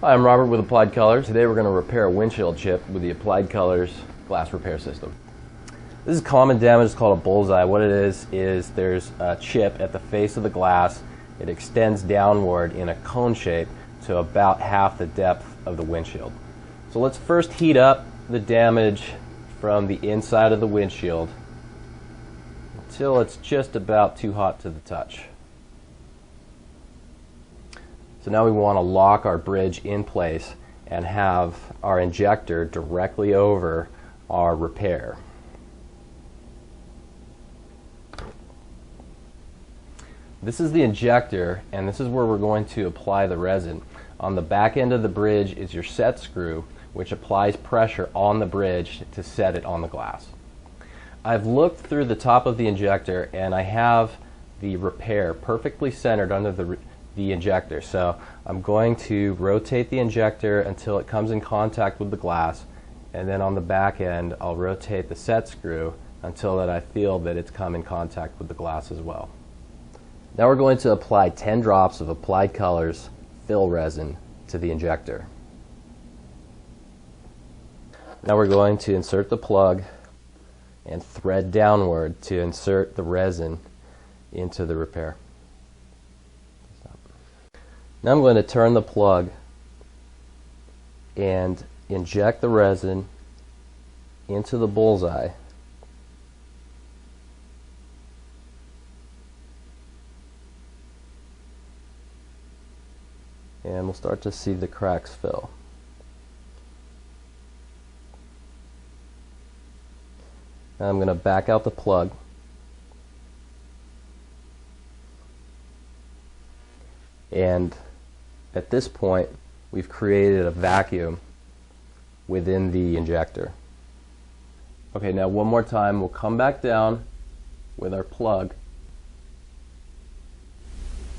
Hi, I'm Robert with Applied Colors. Today we're going to repair a windshield chip with the Applied Colors glass repair system. This is common damage. It's called a bullseye. What it is there's a chip at the face of the glass. It extends downward in a cone shape to about half the depth of the windshield. So let's first heat up the damage from the inside of the windshield until it's just about too hot to the touch. So now we want to lock our bridge in place and have our injector directly over our repair. This is the injector, and this is where we're going to apply the resin. On the back end of the bridge is your set screw, which applies pressure on the bridge to set it on the glass. I've looked through the top of the injector and I have the repair perfectly centered under the injector. So I'm going to rotate the injector until it comes in contact with the glass, and then on the back end I'll rotate the set screw until that I feel that it's come in contact with the glass as well. Now we're going to apply 10 drops of Applied Colors fill resin to the injector. Now we're going to insert the plug and thread downward to insert the resin into the repair. Now I'm going to turn the plug and inject the resin into the bullseye. And we'll start to see the cracks fill. Now I'm going to back out the plug. And at this point, we've created a vacuum within the injector. Okay, now one more time, we'll come back down with our plug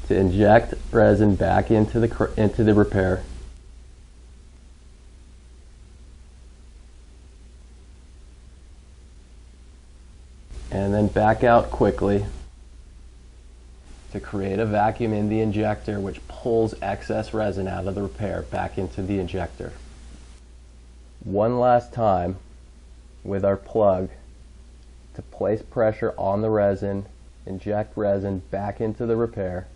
to inject resin back into the repair. And then back out quickly to create a vacuum in the injector, which pulls excess resin out of the repair back into the injector. One last time with our plug to place pressure on the resin, inject resin back into the repair.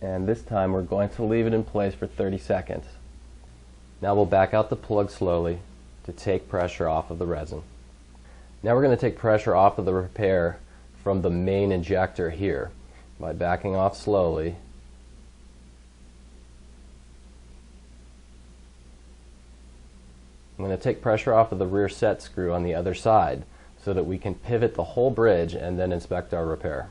And this time we're going to leave it in place for 30 seconds. Now we'll back out the plug slowly to take pressure off of the resin. Now we're going to take pressure off of the repair from the main injector here by backing off slowly. I'm going to take pressure off of the rear set screw on the other side so that we can pivot the whole bridge and then inspect our repair.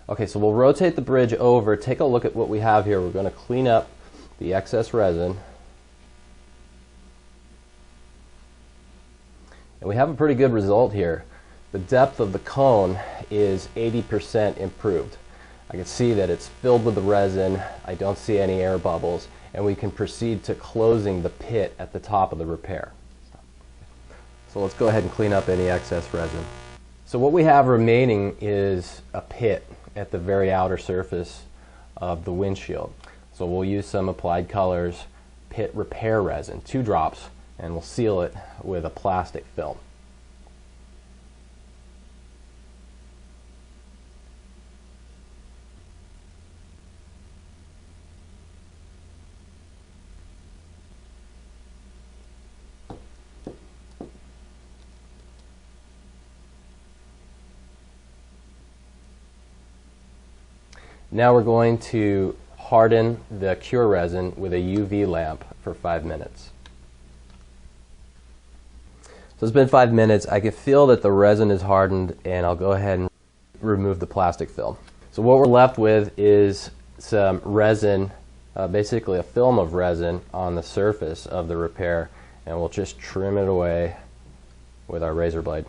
Okay, so we'll rotate the bridge over, take a look at what we have here. We're going to clean up the excess resin. And we have a pretty good result here. The depth of the cone is 80% improved. I can see that it's filled with the resin. I don't see any air bubbles, and we can proceed to closing the pit at the top of the repair. So let's go ahead and clean up any excess resin. So what we have remaining is a pit at the very outer surface of the windshield. So we'll use some Applied Colors pit repair resin, 2 drops, and we'll seal it with a plastic film. Now we're going to harden the cure resin with a UV lamp for 5 minutes. So it's been 5 minutes. I can feel that the resin is hardened, and I'll go ahead and remove the plastic film. So what we're left with is some resin, basically a film of resin on the surface of the repair, and we'll just trim it away with our razor blade.